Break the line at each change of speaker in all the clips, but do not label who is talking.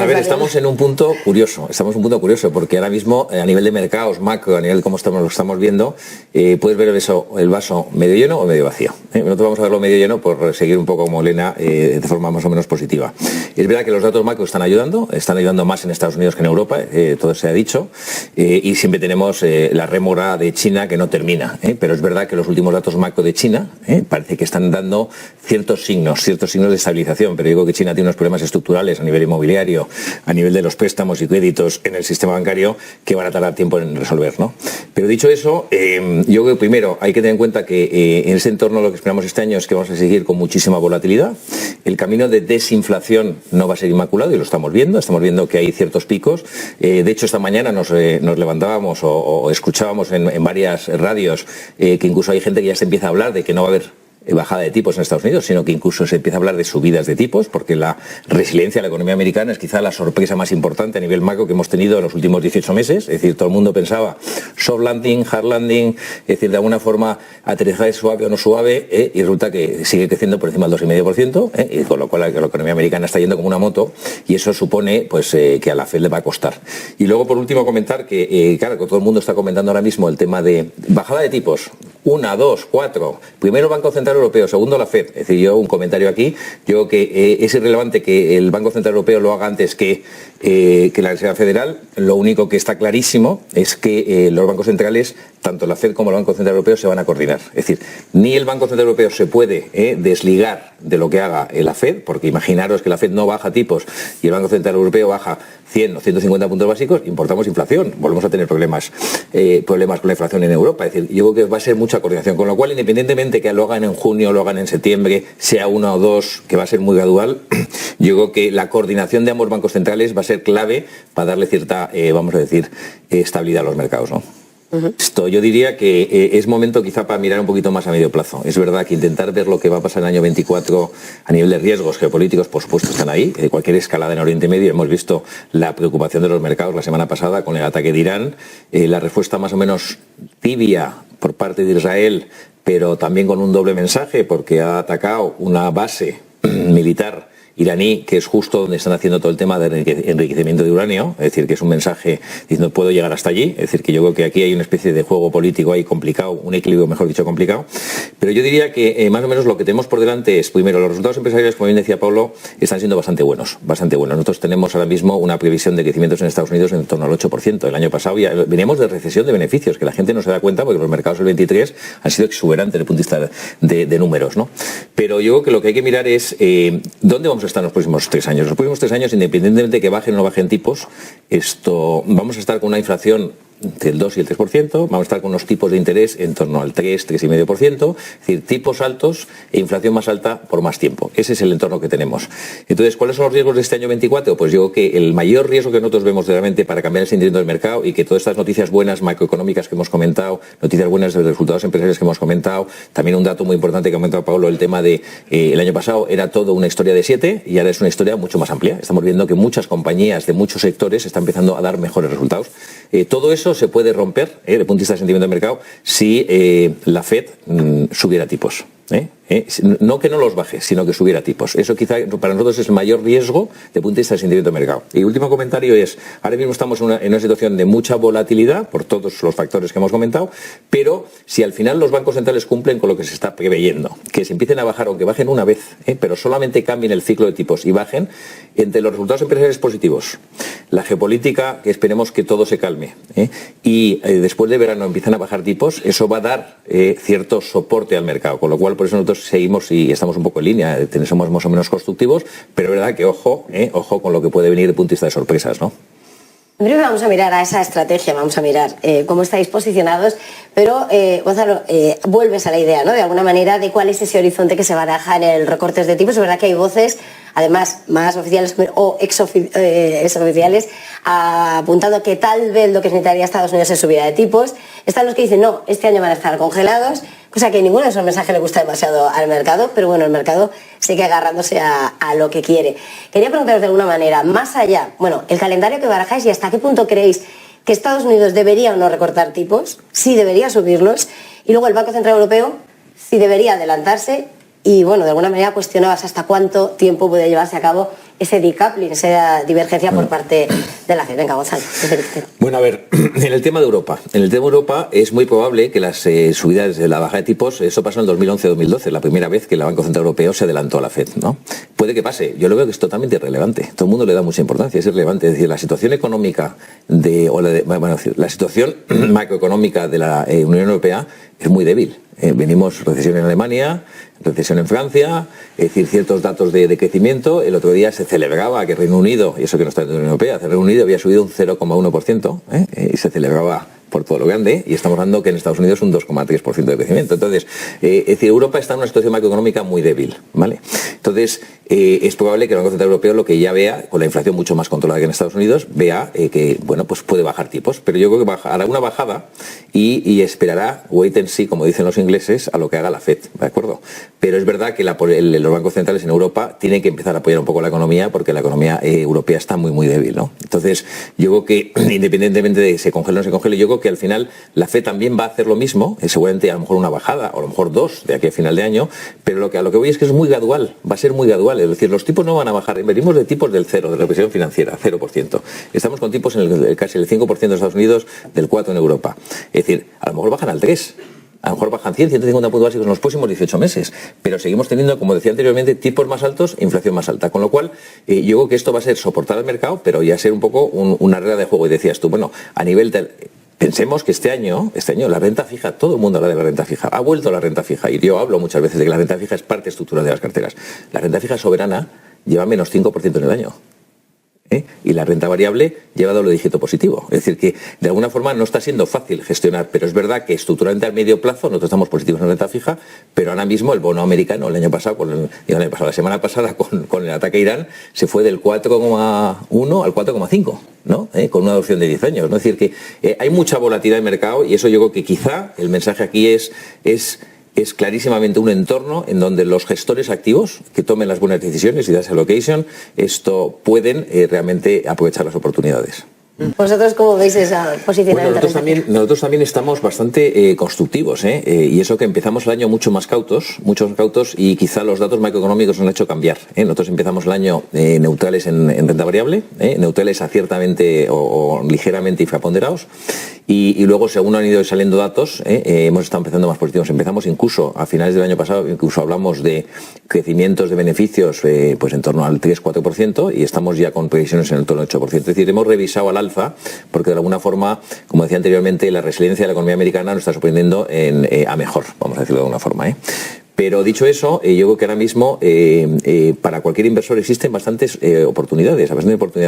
A ver, estamos en un punto curioso, porque ahora mismo a nivel de mercados, macro, a nivel de cómo lo estamos viendo, puedes ver el vaso medio lleno o medio vacío. Nosotros vamos a verlo medio lleno por seguir un poco como Elena, de forma más o menos positiva. Es verdad que los datos macro están ayudando más en Estados Unidos que en Europa, todo se ha dicho, y siempre tenemos la rémora de China que no termina, pero es verdad que los últimos datos macro de China parece que están dando ciertos signos de estabilización, pero digo que China tiene unos problemas estructurales a nivel inmobiliario, a nivel de los préstamos y créditos en el sistema bancario que van a tardar tiempo en resolver, ¿no? Pero dicho eso, yo creo que primero hay que tener en cuenta que en ese entorno lo que esperamos este año es que vamos a seguir con muchísima volatilidad. El camino de desinflación no va a ser inmaculado y lo estamos viendo que hay ciertos picos. De hecho, esta mañana nos levantábamos o escuchábamos en varias radios que incluso hay gente que ya se empieza a hablar de que no va a haber bajada de tipos en Estados Unidos, sino que incluso se empieza a hablar de subidas de tipos, porque la resiliencia de la economía americana es quizá la sorpresa más importante a nivel macro que hemos tenido en los últimos 18 meses. Es decir, todo el mundo pensaba soft landing, hard landing, es decir, de alguna forma aterrizaje suave o no suave, y resulta que sigue creciendo por encima del 2,5%, y con lo cual la economía americana está yendo como una moto, y eso supone pues que a la Fed le va a costar. Y luego, por último, comentar que, claro, que todo el mundo está comentando ahora mismo el tema de bajada de tipos. 1, 2, 4. Primero el Banco Central Europeo, segundo la Fed. Es decir, yo un comentario aquí, yo creo que es irrelevante que el Banco Central Europeo lo haga antes que la Reserva Federal. Lo único que está clarísimo es que los bancos centrales, tanto la Fed como el Banco Central Europeo, se van a coordinar. Es decir, ni el Banco Central Europeo se puede desligar de lo que haga la Fed, porque imaginaros que la Fed no baja tipos y el Banco Central Europeo baja 100 o 150 puntos básicos, importamos inflación, volvemos a tener problemas con la inflación en Europa. Es decir, yo creo que va a ser mucha coordinación, con lo cual, independientemente que lo hagan en junio, lo hagan en septiembre, sea 1 o 2, que va a ser muy gradual, yo creo que la coordinación de ambos bancos centrales va a ser clave para darle cierta, vamos a decir, estabilidad a los mercados, ¿no? Esto yo diría que es momento quizá para mirar un poquito más a medio plazo. Es verdad que intentar ver lo que va a pasar en el año 24 a nivel de riesgos geopolíticos, por supuesto, están ahí. Cualquier escalada en Oriente Medio, hemos visto la preocupación de los mercados la semana pasada con el ataque de Irán, la respuesta más o menos tibia por parte de Israel, pero también con un doble mensaje, porque ha atacado una base militar iraní, que es justo donde están haciendo todo el tema de enriquecimiento de uranio, es decir, que es un mensaje diciendo puedo llegar hasta allí, es decir, que yo creo que aquí hay una especie de juego político ahí complicado, un equilibrio, mejor dicho, complicado, pero yo diría que más o menos lo que tenemos por delante es, primero, los resultados empresariales, como bien decía Pablo, están siendo bastante buenos. Nosotros tenemos ahora mismo una previsión de crecimientos en Estados Unidos en torno al 8%. El año pasado ya veníamos de recesión de beneficios, que la gente no se da cuenta porque los mercados del 23 han sido exuberantes desde el punto de vista de números, ¿no? Pero yo creo que lo que hay que mirar es dónde vamos a estar en los próximos 3 años. Los próximos 3 años, independientemente de que bajen o no bajen tipos, vamos a estar con una inflación entre el 2 y el 3%, vamos a estar con unos tipos de interés en torno al 3, 3,5%, es decir, tipos altos e inflación más alta por más tiempo. Ese es el entorno que tenemos. Entonces, ¿cuáles son los riesgos de este año 24? Pues yo creo que el mayor riesgo que nosotros vemos realmente para cambiar el sentimiento del mercado y que todas estas noticias buenas macroeconómicas que hemos comentado, noticias buenas de los resultados empresariales que hemos comentado, también un dato muy importante que ha comentado Pablo, el tema de el año pasado era todo una historia de 7 y ahora es una historia mucho más amplia. Estamos viendo que muchas compañías de muchos sectores están empezando a dar mejores resultados. Todo eso se puede romper desde el punto de vista del sentimiento del mercado si la Fed subiera tipos. No que no los baje, sino que subiera tipos. Eso quizá para nosotros es el mayor riesgo desde el punto de vista del sentimiento del mercado. Y el último comentario es, ahora mismo estamos en una situación de mucha volatilidad por todos los factores que hemos comentado, pero si al final los bancos centrales cumplen con lo que se está preveyendo, que se empiecen a bajar, aunque bajen una vez, pero solamente cambien el ciclo de tipos y bajen, entre los resultados empresariales positivos, la geopolítica, que esperemos que todo se calme, y después de verano empiezan a bajar tipos, eso va a dar cierto soporte al mercado, con lo cual por eso nosotros seguimos y estamos un poco en línea, somos más o menos constructivos, pero es verdad que ojo con lo que puede venir desde el punto de vista de sorpresas, ¿no?
Primero vamos a mirar a esa estrategia, vamos a mirar cómo estáis posicionados, pero Gonzalo, vuelves a la idea, ¿no? De alguna manera, de cuál es ese horizonte que se baraja en el recortes de tipos. Es verdad que hay voces, además más oficiales o exoficiales, apuntando que tal vez lo que necesitaría Estados Unidos es subida de tipos. Están los que dicen, no, este año van a estar congelados, cosa que ninguno de esos mensajes le gusta demasiado al mercado, pero bueno, el mercado sigue agarrándose a lo que quiere. Quería preguntaros de alguna manera, más allá, bueno, el calendario que barajáis y hasta qué punto creéis que Estados Unidos debería o no recortar tipos, si debería subirlos, y luego el Banco Central Europeo, si debería adelantarse, y bueno, de alguna manera cuestionabas hasta cuánto tiempo puede llevarse a cabo ese decoupling, esa divergencia por parte de la FED. Venga, Gonzalo.
Bueno, a ver, en el tema de Europa. En el tema de Europa es muy probable que las subidas de la baja de tipos, eso pasó en el 2011-2012, la primera vez que el Banco Central Europeo se adelantó a la FED, ¿no? Puede que pase. Yo lo veo que es totalmente irrelevante. Todo el mundo le da mucha importancia, es irrelevante. Es decir, la situación económica la situación macroeconómica de la Unión Europea es muy débil. Venimos recesión en Alemania, recesión en Francia, es decir, ciertos datos de crecimiento. El otro día se celebraba que Reino Unido, y eso que no está en la Unión Europea, Reino Unido había subido un 0,1%, y se celebraba por todo lo grande, y estamos hablando que en Estados Unidos un 2,3% de crecimiento. Entonces, es decir, Europa está en una situación macroeconómica muy débil, ¿vale? Entonces, es probable que el Banco Central Europeo lo que ya vea, con la inflación mucho más controlada que en Estados Unidos, vea que, bueno, pues puede bajar tipos, pero yo creo que hará una bajada y esperará, wait and see, como dicen los ingleses, a lo que haga la FED, ¿de acuerdo? Pero es verdad que los bancos centrales en Europa tienen que empezar a apoyar un poco la economía, porque la economía europea está muy, muy débil, ¿no? Entonces, yo creo que, independientemente de se congele o no se congele, yo creo que al final la FED también va a hacer lo mismo, seguramente a lo mejor una bajada, o a lo mejor dos de aquí a final de año, pero a lo que voy es que es muy gradual, va a ser muy gradual, es decir, los tipos no van a bajar, venimos de tipos del cero, de la presión financiera, 0%. Estamos con tipos en casi el 5% de Estados Unidos, del 4% en Europa. Es decir, a lo mejor bajan al 3%. A lo mejor bajan 100, 150 puntos básicos en los próximos 18 meses, pero seguimos teniendo, como decía anteriormente, tipos más altos e inflación más alta. Con lo cual, yo creo que esto va a ser soportar al mercado, pero ya ser un poco una regla de juego. Y decías tú, bueno, a nivel del... Pensemos que este año la renta fija, todo el mundo habla de la renta fija, ha vuelto la renta fija, y yo hablo muchas veces de que la renta fija es parte estructural de las carteras. La renta fija soberana lleva menos 5% en el año. Y la renta variable lleva doble dígito positivo. Es decir, que de alguna forma no está siendo fácil gestionar, pero es verdad que estructuralmente a medio plazo nosotros estamos positivos en renta fija, pero ahora mismo el bono americano el año pasado, la semana pasada con el ataque a Irán, se fue del 4,1 al 4,5, ¿no? Con una adopción de 10 años, ¿no? Es decir, que hay mucha volatilidad en el mercado, y eso yo creo que quizá el mensaje aquí es clarísimamente un entorno en donde los gestores activos que tomen las buenas decisiones y das allocation, pueden realmente aprovechar las oportunidades.
¿Vosotros cómo veis esa posicionamiento?
Bueno, nosotros también estamos bastante constructivos, y eso que empezamos el año mucho más cautos, y quizá los datos macroeconómicos nos han hecho cambiar. Nosotros empezamos el año neutrales en renta variable, neutrales a ciertamente o ligeramente infraponderados, y luego según han ido saliendo datos, hemos estado empezando más positivos. Empezamos incluso a finales del año pasado, incluso hablamos de crecimientos de beneficios pues en torno al 3-4%, y estamos ya con previsiones en el torno al 8%. Es decir, hemos revisado al alza, porque de alguna forma, como decía anteriormente, la resiliencia de la economía americana nos está sorprendiendo a mejor, vamos a decirlo de alguna forma. Pero dicho eso, yo creo que ahora mismo para cualquier inversor existen bastantes oportunidades.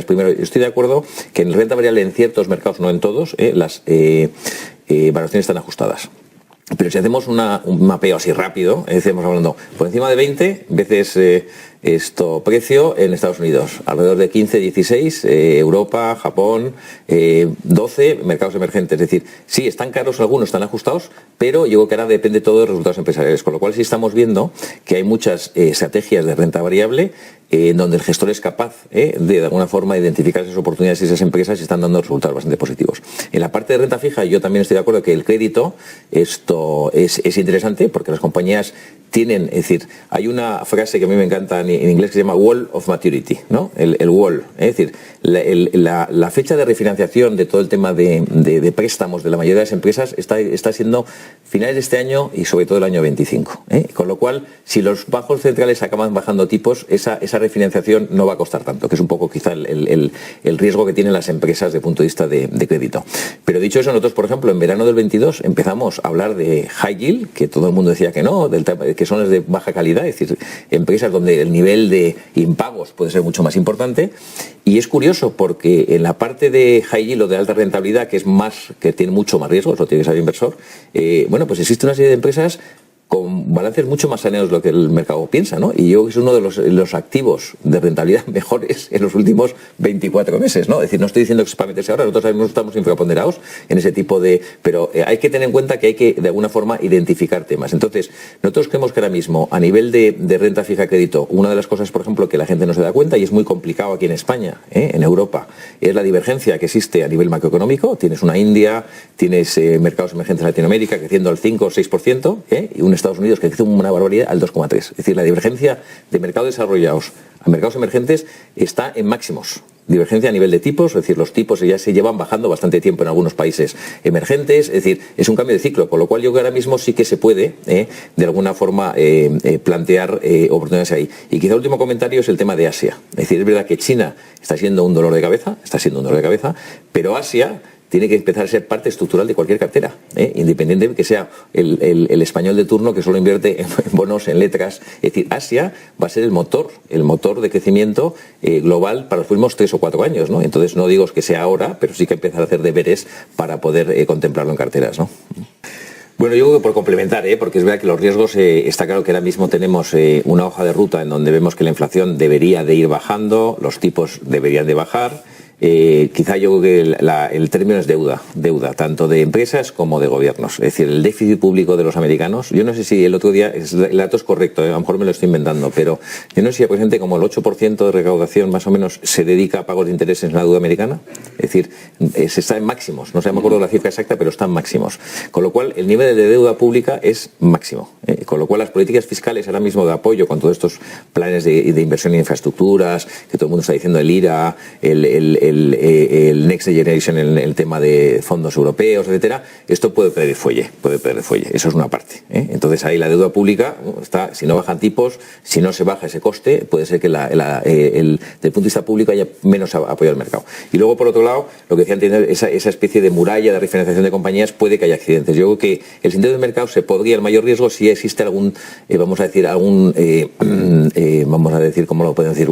Primero, yo estoy de acuerdo que en renta variable en ciertos mercados, no en todos, las valoraciones están ajustadas. Pero si hacemos un mapeo así rápido, estamos hablando por encima de 20 veces precio en Estados Unidos, alrededor de 15, 16, Europa, Japón, 12 mercados emergentes. Es decir, sí, están caros algunos, están ajustados, pero yo creo que ahora depende todo de resultados empresariales. Con lo cual sí estamos viendo que hay muchas estrategias de renta variable donde el gestor es capaz de alguna forma identificar esas oportunidades y esas empresas y están dando resultados bastante positivos. En la parte de renta fija yo también estoy de acuerdo que el crédito esto es interesante porque las compañías tienen, es decir, hay una frase que a mí me encanta en inglés que se llama wall of maturity, ¿no? El wall, es decir, la fecha de refinanciación de todo el tema de préstamos de la mayoría de las empresas está siendo finales de este año y sobre todo el año 25. Con lo cual, si los bancos centrales acaban bajando tipos, esa refinanciación no va a costar tanto, que es un poco quizá el riesgo que tienen las empresas desde el punto de vista de crédito. Pero dicho eso, nosotros, por ejemplo, en verano del 22 empezamos a hablar de high yield, que todo el mundo decía que no, que son las de baja calidad, es decir, empresas donde el nivel de impagos puede ser mucho más importante. Y es curioso porque en la parte de high yield o de alta rentabilidad, que tiene mucho más riesgo, eso tiene que saber inversor, pues existe una serie de empresas con balances mucho más saneados de lo que el mercado piensa, ¿no? Y yo creo que es uno de los activos de rentabilidad mejores en los últimos 24 meses, ¿no? Es decir, no estoy diciendo que es para meterse ahora, nosotros no estamos infraponderados en ese tipo de... Pero hay que tener en cuenta que hay que, de alguna forma, identificar temas. Entonces, nosotros creemos que ahora mismo, a nivel de renta fija crédito, una de las cosas, por ejemplo, que la gente no se da cuenta, y es muy complicado aquí en España, en Europa, es la divergencia que existe a nivel macroeconómico. Tienes una India, tienes mercados emergentes en Latinoamérica creciendo al 5 o 6%, y un Estados Unidos que crece una barbaridad al 2,3. Es decir, la divergencia de mercados desarrollados a mercados emergentes está en máximos. Divergencia a nivel de tipos, es decir, los tipos ya se llevan bajando bastante tiempo en algunos países emergentes, es decir, es un cambio de ciclo, con lo cual yo creo que ahora mismo sí que se puede, de alguna forma, plantear oportunidades ahí. Y quizá el último comentario es el tema de Asia. Es decir, es verdad que China está siendo un dolor de cabeza, pero Asia tiene que empezar a ser parte estructural de cualquier cartera, independiente de que sea el español de turno que solo invierte en bonos, en letras. Es decir, Asia va a ser el motor de crecimiento global para los próximos 3 o 4 años, ¿no? Entonces no digo que sea ahora, pero sí que empezar a hacer deberes para poder contemplarlo en carteras, ¿no? Bueno, yo creo que por complementar, porque es verdad que los riesgos, está claro que ahora mismo tenemos una hoja de ruta en donde vemos que la inflación debería de ir bajando, los tipos deberían de bajar. Quizá yo creo que el término es deuda, tanto de empresas como de gobiernos. Es decir, el déficit público de los americanos, yo no sé si el otro día, el dato es correcto, a lo mejor me lo estoy inventando, pero yo no sé si aproximadamente como el 8% de recaudación más o menos se dedica a pagos de intereses en la deuda americana. Es decir, se está en máximos, no sé, me acuerdo la cifra exacta, pero está en máximos. Con lo cual, el nivel de deuda pública es máximo. Con lo cual, las políticas fiscales ahora mismo de apoyo con todos estos planes de inversión en infraestructuras, que todo el mundo está diciendo, el IRA, el Next Generation en el tema de fondos europeos, etcétera, esto puede perder fuelle, eso es una parte, Entonces ahí la deuda pública está, si no bajan tipos, si no se baja ese coste, puede ser que desde el punto de vista público haya menos apoyo al mercado. Y luego, por otro lado, lo que decía antes, esa especie de muralla de refinanciación de compañías, puede que haya accidentes. Yo creo que el sentido del mercado se podría, el mayor riesgo, si existe algún, vamos a decir, ¿cómo lo pueden decir?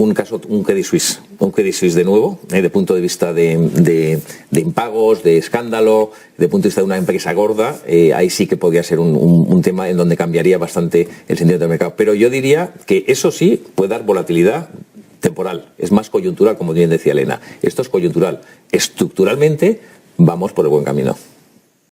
Un caso, un Credit Suisse de nuevo, de punto de vista de impagos, de escándalo, de punto de vista de una empresa gorda, ahí sí que podría ser un tema en donde cambiaría bastante el sentido del mercado. Pero yo diría que eso sí puede dar volatilidad temporal, es más coyuntural, como bien decía Elena. Esto es coyuntural. Estructuralmente vamos por el buen camino.